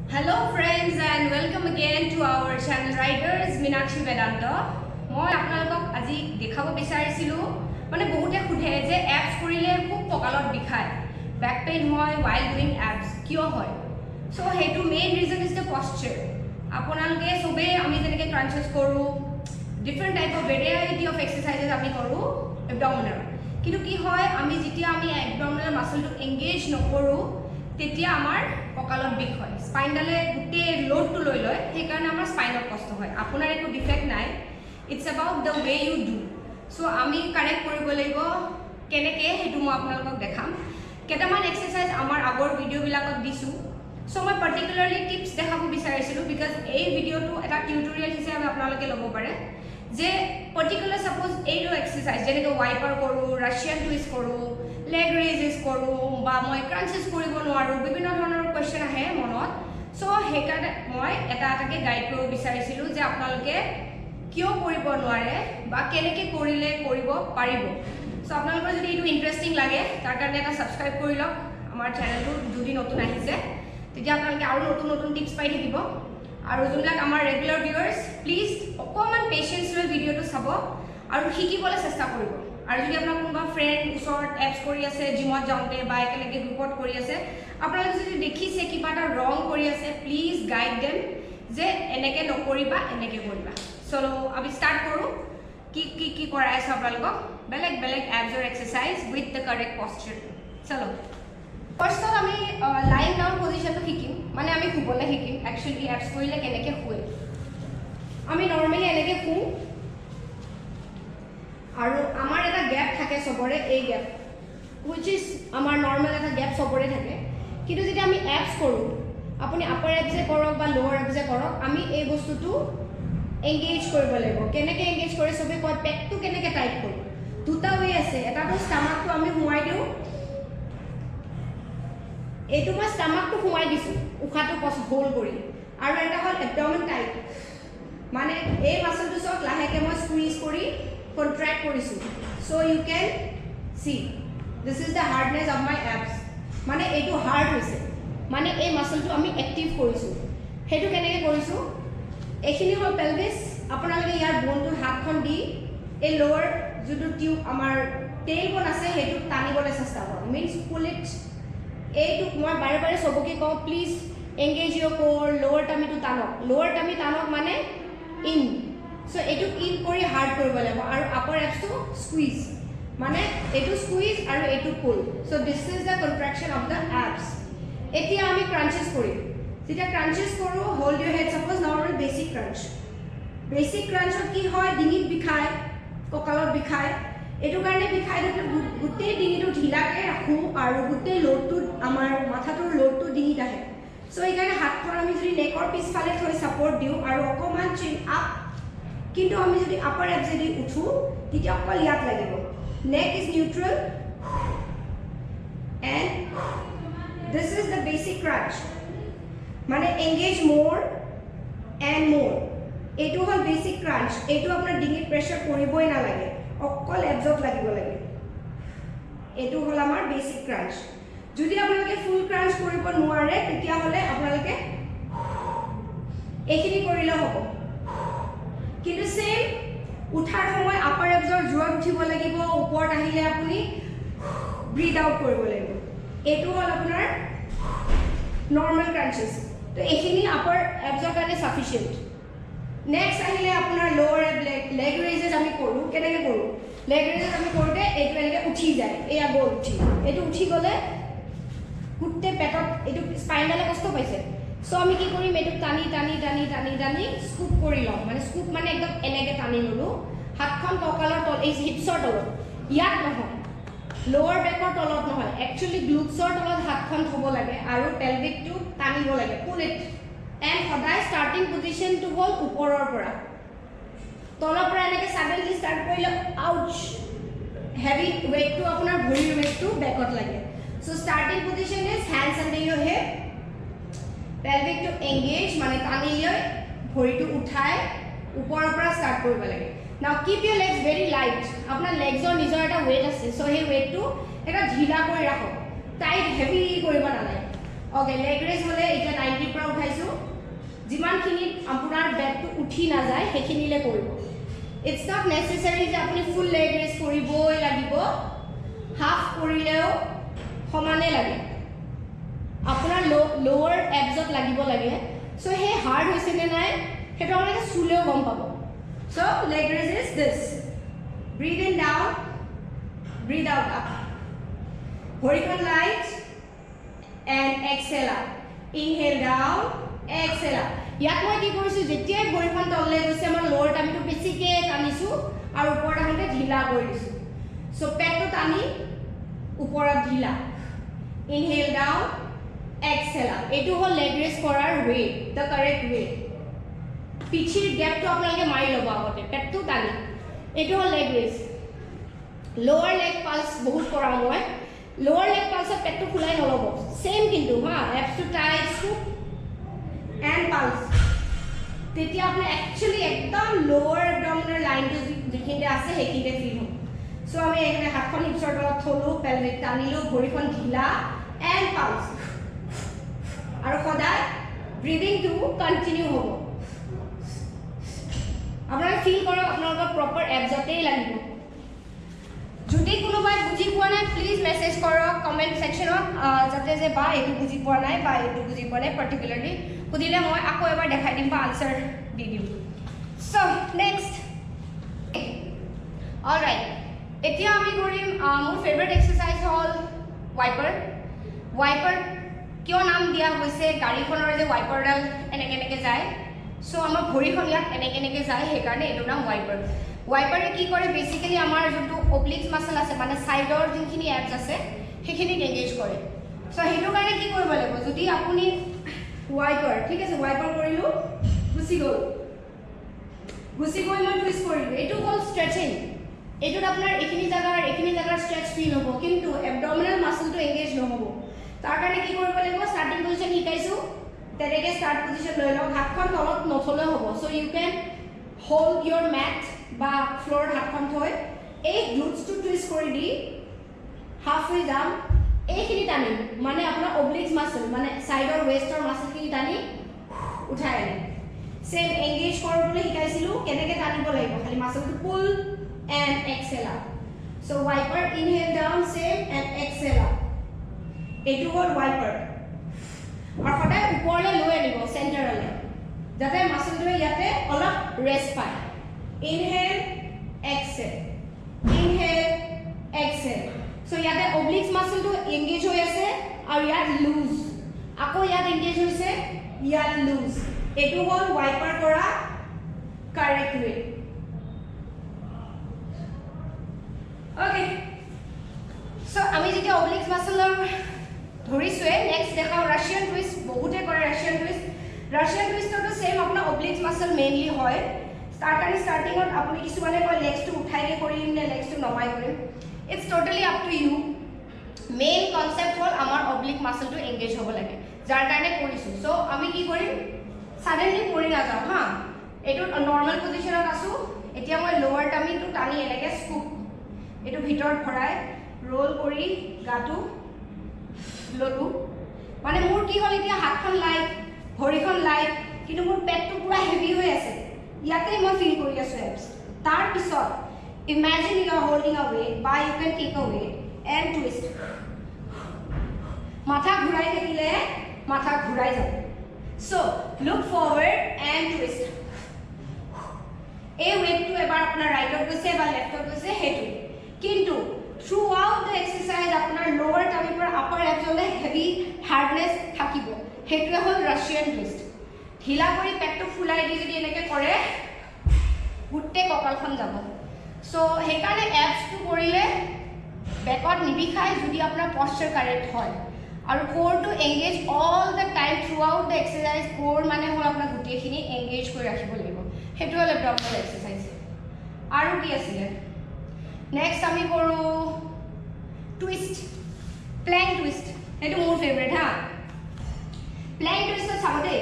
Hello friends and welcome again to our channel Riders Meenakshi Vedanta. মই আপোনালোকক আজি দেখাব বিচাৰিছিলো মানে বহুতে খুধে যে এপছ কৰিলে খুব কঁকালত বিষায় বেক পেইন হয় while doing abs কিয় হয় সো হেতু main reason is the posture আপোনালোকে সবে আমি যেনেকৈ ক্ৰাঞ্চেছ কৰো different type of variety of exercises আমি কৰো এবডমিনেল কিন্তু কি হয় আমি যেতিয়া আমি এবডমিনেল মাসলটো এংগেজ নকৰো তেতিয়া আমাৰ কঁকালত বিষ হয় স্পাইনডালে গোটেই লোডটো লৈ লয় সেইকাৰণে আমাৰ স্পাইনত কষ্ট হয় আপোনাৰ একো ডিফেক্ট নাই it's about the way you do so আমি কাৰেক্ট কৰিব লাগিব কেনেকৈ সেইটো মই আপোনালোকক দেখাম কেইটামান এক্সাৰসাইজ আমাৰ আগৰ ভিডিঅ'বিলাকত দিছোঁ সো মই পাৰ্টিকুলাৰলি টিপছ দেখাব বিচাৰিছিলোঁ বিকজ এই ভিডিঅ'টো এটা টিউটৰিয়েল হিচাপে আপোনালোকে ল'ব পাৰে যে পাৰ্টিকুলাৰ সাপোজ এইটো এক্সাৰসাইজ যেনেকৈ ৱাইপাৰ কৰোঁ ৰাছিয়ান টুইষ্ট কৰোঁ লেগ ৰেইজেছ কৰোঁ বা মই ক্ৰাঞ্চেছ কৰিব নোৱাৰোঁ বিভিন্ন ধৰণৰ কুৱেশ্যন আহে মনত সো সেইকাৰণে মই এটা এটাকৈ গাইড কৰিব বিচাৰিছিলোঁ যে আপোনালোকে কিয় কৰিব নোৱাৰে বা কেনেকৈ কৰিলে কৰিব পাৰিব সো আপোনালোকৰ যদি এইটো ইণ্টাৰেষ্টিং লাগে তাৰ কাৰণে এটা ছাবস্ক্ৰাইব কৰি লওক আমাৰ চেনেলটো যদি নতুন আহিছে তেতিয়া আপোনালোকে আৰু নতুন নতুন টিপছ পাই থাকিব আৰু যোনবিলাক আমাৰ ৰেগুলাৰ ভিউৱাৰ্ছ প্লিজ অকণমান পেচেঞ্চ লৈ ভিডিঅ'টো চাব আৰু শিকিবলৈ চেষ্টা কৰিব আৰু যদি আপোনাৰ কোনোবা ফ্ৰেণ্ড ওচৰত এপছ কৰি আছে জিমত যাওঁতে বা একেলগে গ্ৰুপত কৰি আছে আপোনালোকে যদি দেখিছে কিবা এটা ৰং কৰি আছে প্লিজ গাইড দেম যে এনেকৈ নকৰিবা এনেকৈ কৰিবা চলো আমি ষ্টাৰ্ট কৰোঁ কি কৰাই আছোঁ আপোনালোকক বেলেগ বেলেগ এপছৰ এক্সাৰচাইজ উইথ দ্য কাৰেক্ট পশ্চাৰ চলো ফাৰ্ষ্টত আমি লাইন ডাউন পজিশ্যনটো শিকিম মানে আমি শুবলৈ শিকিম একচুৱেলি এপছ কৰিলে কেনেকৈ শুৱে আমি নৰ্মেলি এনেকৈ শুওঁ আৰু আমাৰ এটা গ্যাপ থাকে সবৰে এই গ্যাপ হুইচ ইজ আমাৰ নৰ্মেল এটা গ্যাপ সবৰে থাকে কিন্তু যেতিয়া আমি এপছ কৰোঁ আপুনি আপাৰ এপছে কৰক বা লোৱাৰ এপছে কৰক আমি এই বস্তুটো এংগেজ কৰিব লাগিব কেনেকৈ এংগেজ কৰে সবে কয় পেটটো কেনেকৈ টাইট কৰোঁ দুটা ৱে আছে এটাটো ষ্টামাকটো আমি সোমাই দিওঁ এইটো মই ষ্টামাকটো সোমাই দিছোঁ উশাহটো হোল্ড কৰি আৰু এটা হ'ল এবডমেন টাইট মানে এই মাছলটো চব লাহেকৈ মই স্কুইজ কৰি কন্ট্ৰেক্ট কৰিছোঁ so you can see this is the hardness of my abs মানে এইটো হাৰ্ড হৈছে মানে এই মাছলটো আমি এক্টিভ কৰিছোঁ সেইটো কেনেকৈ কৰিছোঁ এইখিনি হ'ল পেলভিছ আপোনালোকে ইয়াৰ বনটোত হাতখন দি এই লোৱাৰ যোনটো টিউব আমাৰ টেইল বন আছে সেইটো টানিবলৈ চেষ্টা কৰক মিনছ পুল ইট এইটোক মই বাৰে বাৰে সবকে কওঁ প্লিজ এংগেজ ইয়ৰ কোৰ লোৱাৰ টামিটো টানক মানে ইন সো এইটোক ইন কৰি হাৰ্ড কৰিব লাগিব আৰু আপাৰ এপছটো স্কুইজ মানে এইটো স্কুইজ আৰু এইটো pull so this is the contraction of the abs এতিয়া আমি ক্ৰাঞ্চেছ কৰিম যেতিয়া ক্ৰাঞ্চেছ কৰোঁ hold your head suppose normal basic ক্ৰাঞ্চত কি হয় ডিঙিত বিষায় কঁকালত বিষায় এইটো কাৰণে বিষাই গোটেই ডিঙিটো ঢিলাকৈ ৰাখোঁ আৰু গোটেই লোডটো আমাৰ মাথাটোৰ লোডটো ডিঙিত আহে সো এইকাৰণে হাতখন আমি যদি নেকৰ পিছফালে থৈ ছাপৰ্ট দিওঁ আৰু অকণমান চিন আপ কিন্তু আমি যদি আপাৰ এপ যদি উঠোঁ তেতিয়া অকল ইয়াত লাগিব neck is neutral and this is the basic crunch মানে এংগেজ মোৰ এণ্ড মোৰ এইটো হ'ল বেচিক ক্ৰাঞ্চ এইটো আপোনাৰ ডিঙিত প্ৰেছাৰ কৰিবই নালাগে অকল এপজত লাগিব লাগে এইটো হ'ল আমাৰ বেচিক ক্ৰাঞ্চ যদি আপোনালোকে ফুল ক্ৰাঞ্চ কৰিব নোৱাৰে তেতিয়াহ'লে আপোনালোকে এইখিনি কৰিলেও হ'ব কিন্তু সেম উঠাৰ সময় আপাৰ এপজৰ জোৰত উঠিব লাগিব ওপৰত আহিলে আপুনি ব্ৰিথ আউট কৰিব লাগিব এইটো হ'ল আপোনাৰ নৰ্মেল ক্ৰাঞ্চেছ তো এইখিনি আপাৰ এপজৰ কাৰণে চাফিচিয়েণ্ট নেক্সট আহিলে আপোনাৰ লোৱাৰ এপ লেগ ৰেইজেছ আমি কৰোঁ কেনেকৈ কৰোঁ লেগ ৰেইজেছ আমি কৰোঁতে এইটো এনেকৈ উঠি যায় এয়া গ'ল এইটো উঠি গ'লে গোটেই পেটত এইটো স্পাইনেলে কষ্ট পাইছে সো আমি কি কৰিম এইটোক টানি স্কুপ কৰি লওঁ মানে স্কুপ মানে একদম এনেকৈ টানি ল'লোঁ হাতখন কঁকালৰ তল এই হিপছৰ তলত ইয়াত নহয় লোৱাৰ বেকৰ তলত নহয় একচুৱেলি গ্লুটছৰ তলত হাতখন থ'ব লাগে আৰু পেলভিকটো টানিব লাগে পুল ইট এণ্ড সদায় ষ্টাৰ্টিং পজিশ্যনটো হ'ল ওপৰৰ পৰা তলৰ পৰা এনেকৈ ছাডেনলি ষ্টাৰ্ট কৰিলে আউচ হেভি ৱেইটটো আপোনাৰ ভৰিৰ ৱেইটটো বেকত লাগে so' starting position is hands under your head পেলভিকটো এংগেজ মানে টানি লৈ ভৰিটো উঠাই ওপৰৰ পৰা ষ্টাৰ্ট কৰিব লাগে নাও কিপ ইয়ৰ লেগছ ভেৰি লাইট আপোনাৰ লেগছৰ নিজৰ এটা ৱেইট আছে চ' সেই ৱেইটটো এটা ঢিলা কৰি ৰাখক টাইট হেভি কৰিব নালাগে অ'কে লেগ ৰেজ হ'লে এতিয়া 90 পৰা উঠাইছোঁ যিমানখিনিত আপোনাৰ বেকটো উঠি নাযায় সেইখিনিলে কৰিব ইটছ নট নেচেচাৰি যে আপুনি ফুল লেগ ৰেজ কৰিবই লাগিব হাফ কৰিলেও সমানে লাগে আপোনাৰ লোৱাৰ এবজত লাগিব লাগে সো হে হাৰ্ড হৈছে নে নাই সেইটো আপোনালোকে চুলেও গম পাব so leg raise is this breathe in down breathe out up ভৰিখন light and exhale up inhale down exhale up ইয়াত মই কি কৰিছোঁ যেতিয়াই ভৰিখন তললৈ গৈছে আমাৰ লোৱাৰ টামিটো বেছিকৈ টানিছোঁ আৰু ওপৰত আহোঁতে ঢিলা কৰি দিছোঁ সো পেটটো টানি ওপৰত ঢিলা ইনহেল ডাউন এক্সেল আপ এইটো হ'ল লেগ ৰেজ কৰাৰ ৱে দ্য কাৰেক্ট ৱে পিঠিৰ গেপটো আপোনালোকে মাৰি ল'ব আগতে পেটটো টানি এইটো হ'ল লেগ ৰেজ লোৱাৰ লেগ পালছ বহুত কৰা মই লোৱাৰ লেগ পালছত পেটটো ফুলাই নল'ব চেম কিন্তু হা এপছটো টাইট স্কুপ এণ্ড পালছ তেতিয়া আপোনাৰ একচুৱেলি একদম লোৱাৰ একদম লাইনটো যিখিনিতে আছে সেইখিনিতে ফিল হ'ব সো আমি এইখিনি হাতখন হিপছৰ তলত থলোঁ পেলভিক টানিলোঁ ভৰিখন ঢিলা এণ্ড পালছ আৰু সদায় ব্ৰিডিংটো কণ্টিনিউ হ'ব আপোনালোকে ফিল কৰক আপোনালোকৰ প্ৰপাৰ এবজতেই লাগিব যদি কোনোবাই বুজি পোৱা নাই প্লিজ মেছেজ কৰক কমেণ্ট ছেকশ্যনত যাতে যে বা এইটো বুজি পোৱা নাই বা এইটো বুজি পোৱা নাই পাৰ্টিকুলাৰলি সুধিলে মই আকৌ এবাৰ দেখাই দিম বা আনচাৰ দি দিম চ' নেক্সট অলৰাইট এতিয়া আমি কৰিম মোৰ ফেভৰেট এক্সাৰচাইজ হ'ল ৱাইপাৰ কিয় নাম দিয়া হৈছে গাড়ীখনৰ যে ৱাইপাৰডাল এনেকৈ যায় চ' আমাৰ ভৰিখন ইয়াত এনেকৈ যায় সেইকাৰণে এইটোৰ নাম ৱাইপাৰে কি কৰে বেচিকেলি আমাৰ যোনটো অব্লিক্স মাছল আছে মানে ছাইডৰ যোনখিনি এপছ আছে সেইখিনিক এংগেজ কৰে চ' সেইটো কাৰণে কি কৰিব লাগিব যদি আপুনি ৱাইপাৰ ঠিক আছে ৱাইপাৰ কৰিলোঁ গুচি গৈ মই টুইষ্ট কৰিলোঁ এইটো হ'ল ষ্ট্ৰেচিং এইটোত আপোনাৰ এইখিনি জেগাৰ ষ্ট্ৰেচ ফিল হ'ব কিন্তু এবডমিনেল মাছলটো এংগেজ নহ'ব তাৰ কাৰণে কি কৰিব লাগিব ষ্টাৰ্টিং পজিশ্যন শিকাইছোঁ তেনেকৈ ষ্টাৰ্ট পজিশ্যন লৈ লওক হাতখন তলত নথলেও হ'ব so' you can hold your mat বা ফ্ল'ৰত হাতখন থৈ এই গ্লুটছটো টুইষ্ট কৰি দি হাফ হৈ যাম এইখিনি টানিম মানে আপোনাৰ অব্লিক্স মাছল মানে ছাইডৰ ৱেষ্টৰ মাছলখিনি টানি উঠাই আনিম চেম এংগেজ কৰিবলৈ শিকাইছিলোঁ কেনেকৈ টানিব লাগিব খালি মাছলটো pull and exhale up so' wiper inhale down same and exhale up এইটো হ'ল ৱাইপাৰ আৰু সদায় ওপৰলৈ লৈ আনিব চেণ্টাৰলৈ যাতে মাছলটোৱে ইয়াতে অলপ ৰেষ্ট পায় ইনহেল এক্সেল চ' ইয়াতে অব্লিক্স মাছলটো এংগেজ হৈ আছে আৰু ইয়াত লুজ আকৌ ইয়াত এংগেজ হৈছে ইয়াত লুজ এইটো হ'ল ৱাইপাৰ কৰা কাৰেক্ট ৱে অ'কে চ' আমি যেতিয়া অব্লিক্স মাছলৰ ধৰিছোৱে নেক্সট দেখাওঁ ৰাছিয়ান টুইষ্ট বহুতে কৰে ৰাছিয়ান টুইষ্টতো চেম আপোনাৰ অব্লিক্স মাছল মেইনলি হয় তাৰ কাৰণে ষ্টাৰ্টিঙত আপুনি কিছুমানে কয় লেগছটো উঠাইকে কৰিম নে লেগছটো নমাই কৰিম it's totally up to you main concept হ'ল আমাৰ অব্লিক মাছলটো এংগেজ হ'ব লাগে যাৰ কাৰণে কৰিছোঁ চ' আমি কি কৰিম ছাডেনলি পৰি নাযাওঁ হা এইটো নৰ্মেল পজিশ্যনত আছোঁ এতিয়া মই লোৱাৰ টামিটো টানি এনেকৈ স্কুপ এইটো ভিতৰত ভৰাই ৰোল কৰি গাটো ল'লোঁ মানে মোৰ কি হ'ল এতিয়া হাতখন লাইট ভৰিখন লাইট কিন্তু মোৰ পেটটো পূৰা হেভি হৈ আছে ইয়াতে মই ফিল কৰি আছোঁ এপছ তাৰপিছত imagine you are holding a weight বা you can take a weight and twist মাথা ঘূৰাই থাকিলে মাথা ঘূৰাই যাব so' look forward and twist এই ৱেটটো এবাৰ আপোনাৰ ৰাইটত গৈছে বা লেফ্টত গৈছে সেইটো কিন্তু থ্ৰু আউট দ্য এক্সাৰচাইজ আপোনাৰ লোৱাৰ টামিৰ পৰা আপাৰ এপছলৈ হেভি হাৰ্ডনেছ থাকিব সেইটোৱে হ'ল ৰাছিয়ান টুইষ্ট ঢিলা কৰি পেটটো ফুলাই দি যদি এনেকৈ কৰে গোটেই কঁকালখন যাব চ' সেইকাৰণে এপছটো কৰিলে বেকত নিবিষায় যদি আপোনাৰ পশ্চাৰ কাৰেক্ট হয় আৰু কোৰটো engage all the time throughout the exercise core মানে হ'ল আপোনাৰ গোটেইখিনি এংগেজ কৰি ৰাখিব লাগিব সেইটো হ'ল এবডমিনেল এক্সাৰচাইজ আৰু কি আছিলে নেক্সট আমি কৰোঁ টুইষ্ট প্লেংক টুইষ্ট সেইটো মোৰ ফেভৰেট হা প্লেংক টুইষ্টত চাব দেই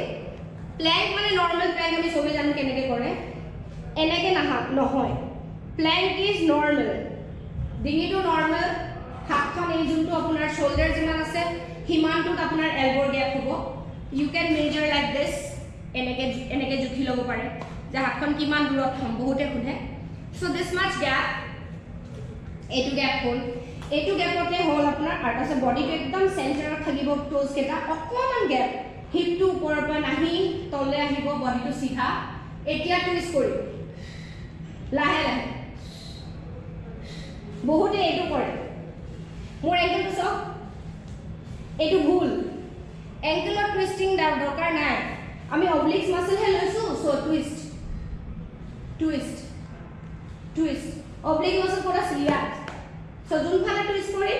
প্লেংক মানে নৰ্মেল প্লেংক আমি চবেই জানো কেনেকৈ কৰে এনেকৈ নহয় প্লেংক ইজ নৰ্মেল ডিঙিটো নৰ্মেল হাতখন এই যোনটো আপোনাৰ শ্বল্ডাৰ যিমান আছে সিমানটোত আপোনাৰ এলবৰ গেপ হ'ব you can measure like this ল'ব পাৰে যে হাতখন কিমান দূৰত থম বহুতে সোধে সো দিস মাচ গ্যাপ এইটো গ্যাপ হ'ল এইটো গ্যাপতে হ'ল আপোনাৰ আৰু তাৰপিছত বডিটো একদম চেণ্টাৰত থাকিব টোজ কেইটা অকণমান গ্যাপ হিপটো ওপৰৰ পৰা নাহি তললৈ আহিব বডিটো চিধা এতিয়া টুইষ্ট কৰিম লাহে লাহে বহুতে এইটো কৰে মোৰ এংকেলটো চাওক এইটো ভুল এংকেলৰ টুইষ্টিং দৰকাৰ নাই আমি অবলিক্স মাসলহে লৈছো so twist twist twist oblique muscle পুৰা চিলিয়াত সো যোনফালে টুইষ্ট কৰি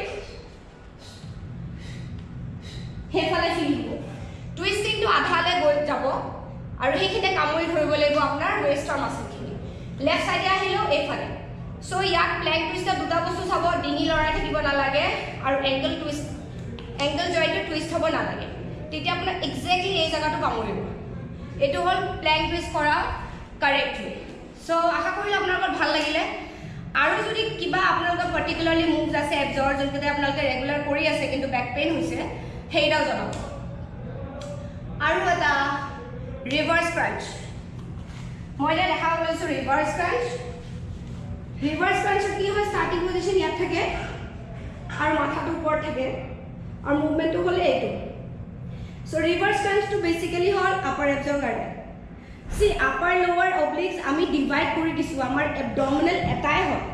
সেইফালে ফিলিব টুইষ্টিংটো আধালে গৈ যাব আৰু সেইখিনি কামুৰি ধৰিব লাগিব আপোনাৰ ৱেষ্টৰ মাসলখিনি লেফট সাইডে আহিলো এইফালে সো ইয়াক প্লেং টুইষ্টৰ দুটা বস্তু চাব ডিঙি লৰাই থাকিব নালাগে আৰু এংকেল টুইষ্ট এংকেল জইণ্টটো টুইষ্ট হ'ব নালাগে তেতিয়া আপোনাৰ এক্সেক্টলি এই জায়গাটো কামুৰিব এইটো হ'ল প্লেং টুইষ্ট কৰা কাৰেক্ট ৱে সো আশা কৰিলোঁ আপোনালোকৰ ভাল লাগিলে আৰু যদি কিবা আপোনালোকৰ পাৰ্টিকুলাৰলি মুভছ আছে এবজৰ যোনকেইটা আপোনালোকে ৰেগুলাৰ কৰি আছে কিন্তু বেক পেইন হৈছে সেইটাও জনাব আৰু এটা ৰিভাৰ্ছ ক্ৰাঞ্চ মই এতিয়া দেখাব লৈছোঁ ৰিভাৰ্ছ ক্ৰাঞ্চ ৰিভাৰ্ছ ক্ৰাঞ্চৰ কি হয় ষ্টাৰ্টিং পজিশ্যন ইয়াত থাকে আৰু মাথাটো ওপৰত থাকে আৰু মুভমেণ্টটো হ'লে এইটো সো ৰিভাৰ্ছ ক্ৰাঞ্চটো বেচিকেলি হ'ল আপাৰ এবজৰ কাৰণে সি আপাৰ লোৱাৰ অবলিক্স আমি ডিভাইড কৰি দিছোঁ আমাৰ এবডমিনেল এটাই হয়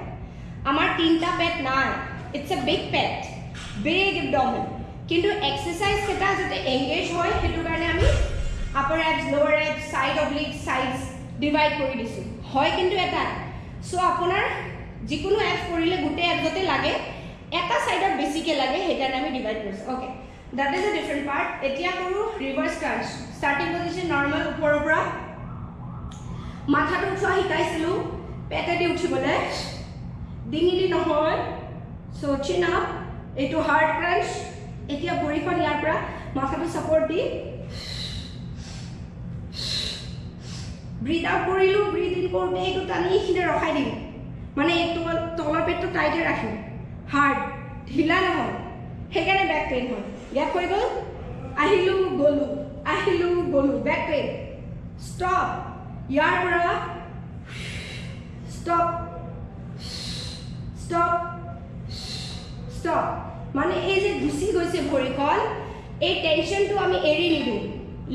আমাৰ তিনিটা পেট নাই ইটছ এ বিগ পেট বিগ এবডমিনেল কিন্তু এক্সাৰচাইজ কেইটা যাতে এংগেজ হয় সেইটো কাৰণে আমি আপাৰ এবছ লোৱাৰ এবছ সাইড অবলিক্স সাইডছ ডিভাইড কৰি দিছোঁ হয় কিন্তু এটা সো আপোনাৰ যিকোনো এবছ কৰিলে গোটেই এবজতে লাগে এটা সাইডত বেছিকৈ লাগে সেইকাৰণে আমি ডিভাইড কৰিছোঁ okay that is a different part এতিয়া কৰোঁ reverse crunch starting position normal ওপৰৰ পৰা মাথাটো উঠোৱা শিকাইছিলোঁ পেটেদি উঠিবলৈ ডিঙিলি নহয় সো চিন আপ এইটো হাৰ্ড ক্ৰাঞ্চ এতিয়া ভৰিখন ইয়াৰ পৰা মাথাটো ছাপৰ্ট দি ব্ৰিথ আউট কৰিলোঁ ব্ৰিথ ইন কৰোঁতে এইটো টানি এইখিনি ৰখাই দিম মানে এইটো তলৰ পেটটো টাইটে ৰাখিম হাৰ্ড ঢিলা নহয় সেইকাৰণে বেক পেইন হয় ইয়াত হৈ গ'ল আহিলোঁ গ'লোঁ বেক পেইন ষ্টপ ইয়াৰ পৰা ষ্টপ ষ্টপ ষ্টপ মানে এই যে গুচি গৈছে ভৰিখন এই টেনশ্যনটো আমি এৰি নিদিওঁ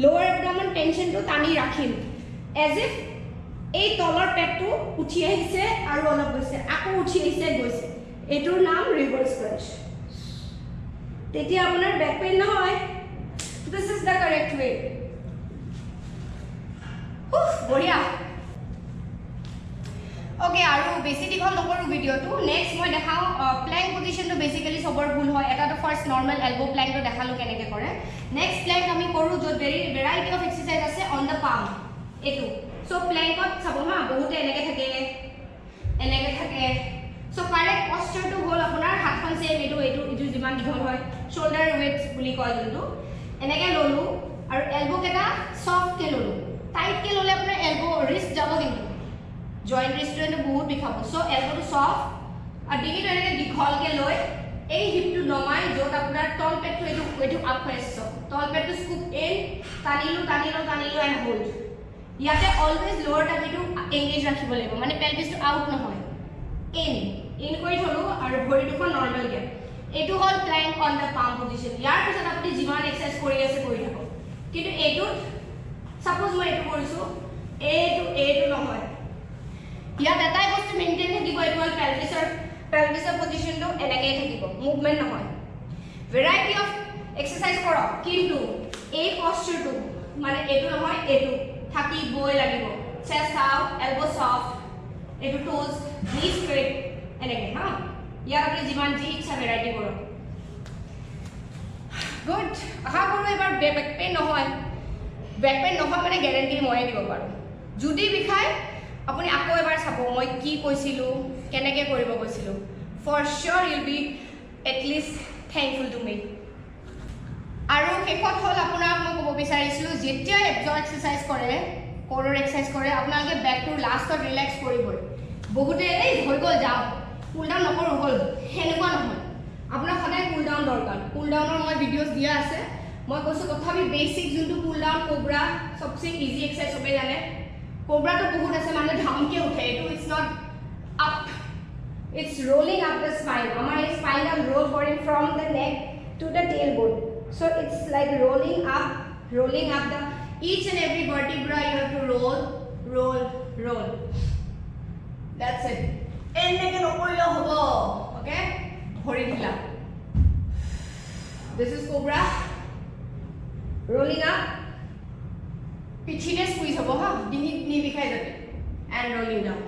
লোৱাৰ এবডমেন টেনশ্যনটো টানি ৰাখিম এজ ইফ এই তলৰ পেটটো উঠি আহিছে আৰু অলপ গৈছে আকৌ উঠি আহিছে গৈছে এইটোৰ নাম ৰিভাৰ্ছ ক্ৰাঞ্চ তেতিয়া আপোনাৰ বেক পেইন নহয় দিছ ইজ দ্য কাৰেক্ট ৱে বঢ়িয়া ওকে আৰু বেছি দীঘল নকৰোঁ ভিডিঅ'টো নেক্সট মই দেখাওঁ প্লেং পজিশ্যনটো বেচিকেলি চবৰ ভুল হয় এটাটো ফাৰ্ষ্ট নৰ্মেল এলব' প্লেংটো দেখালোঁ কেনেকৈ কৰে নেক্সট প্লেং আমি কৰোঁ য'ত ভেৰাইটি অফ এক্সাৰচাইজ আছে অন দ্য পাম এইটো সো প্লেংকত চাব হা বহুতে এনেকৈ থাকে সো কাৰেক্ট পশ্চাৰটো হ'ল আপোনাৰ হাতখন চেম এইটো যিমান দীঘল হয় শ্বল্ডাৰ ৱেটছ বুলি কয় যোনটো এনেকৈ ল'লোঁ আৰু এলব'কেইটা ছফ্টকৈ ল'লোঁ টাইটকৈ ল'লে আপোনাৰ এলব' ৰিষ্ট যাব কিন্তু জইণ্ট ৰিষ্টুৰেণ্টটো বহুত বিষাব সো এলব'টো ছফ্ট আৰু ডিঙিটো এনেকৈ দীঘলকৈ লৈ এই হিপটো নমাই য'ত আপোনাৰ তল পেটটো এইটো আপ হৈ আছে তল পেটটো স্কুপ ইন টানিলোঁ এণ্ড হোল্ড ইয়াতে অলৱেজ লোৱাৰ টামিটো এংগেজ ৰাখিব লাগিব মানে পেলভিছটো আউট নহয় ইন কৰি থ'লোঁ আৰু ভৰি দুখন নৰ্মেল গেপ এইটো হ'ল প্লেংক অন দ্য পাম পজিশ্যন ইয়াৰ পিছত আপুনি যিমান এক্সাৰচাইজ কৰি আছে কৰি থাকক কিন্তু এইটোত সাপোজ মই এইটো কৰিছোঁ এইটো নহয় ইয়াত এটাই বস্তু মেইনটেইন থাকিব এইটো হ'ল পেলভিছৰ পজিশ্যনটো এনেকৈ থাকিব মুভমেণ্ট নহয় ভেৰাইটি অফ এক্সাৰচাইজ কৰক কিন্তু এই পশ্চাৰটো মানে এইটো নহয় এইটো থাকিবই লাগিব চেষ্ট আউট এলব' ছফ্ট এইটো টোজ নি ষ্ট্ৰেইট এনেকৈ হা ইয়াত আপুনি যিমান যি ইচ্ছা ভেৰাইটি কৰক গুড আশা কৰোঁ এইবাৰ বেক পেইন নহয় মানে গেৰেণ্টি ময়ে দিব পাৰোঁ যদি বিষায় আপুনি আকৌ এবাৰ চাব মই কি কৈছিলোঁ কেনেকৈ কৰিব কৈছিলোঁ for sure you'll be at least thankful to me আৰু শেষত হ'ল আপোনাক মই ক'ব বিচাৰিছিলোঁ যেতিয়া এবজৰ এক্সাৰচাইজ কৰে কৰৰ এক্সাৰচাইজ কৰে আপোনালোকে বেকটোৰ লাষ্টত ৰিলেক্স কৰিবই বহুতে এই হৈ গ'ল যাওঁ কুল ডাউন নকৰোঁ হ'ল সেনেকুৱা নহয় আপোনাক সদায় কুল ডাউন দৰকাৰ কুল ডাউনৰ মই ভিডিঅ'জ দিয়া আছে মই কৈছোঁ তথাপি বেচিক যোনটো কুল ডাউন কোব্ৰা চবচে ইজি এক্সাৰচাইজ চবেই জানে কোবৰা তো বহুত আছে মানে ধামকে উঠে এটো it's not up it's rolling up the spine আমাৰ এই স্পাইনাল ৰোল কৰিম from the neck to the tail bone so it's like rolling up the each and every vertebra you have to roll that's it এনেকে নকৰিলে হ'ব okay ভৰি দিলা this is cobra rolling up পিঠিতে squeeze হ'ব হা ডিঙিত নি বিখাই যাবে and rolling down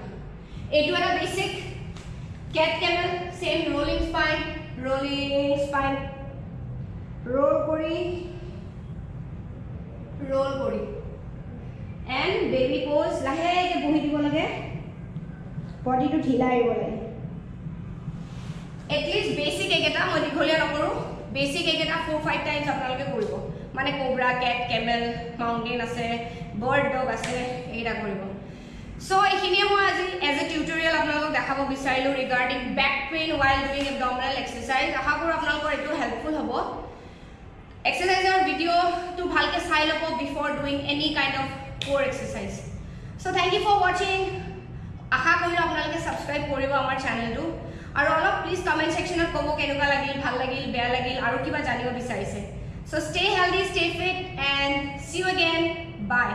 এইটো এটা basic cat camel same rolling spine roll kori and baby pose lahe ke bohi dibo lage body to dhila aibo lage at least basic egeta moi digholia nokoru basic egeta 4-5 times apnaloke koribo mane cobra cat camel mountain ase bird dog ase eira koribo so ekhiniye moi aji as a tutorial apnalok dekhabo bisarilu regarding back pain while doing abdominal exercise aha kor apnalokor etu helpful hobo exercise or video to bhalke sai lobo before doing any kind of core exercise so thank you for watching aha koilo apnaloke subscribe koribo amar channel tu aru alop please comment section ot kobo kenuka lagil bhal lagil beya lagil aru kiba janibo bisarise so stay healthy stay fit and see you again bye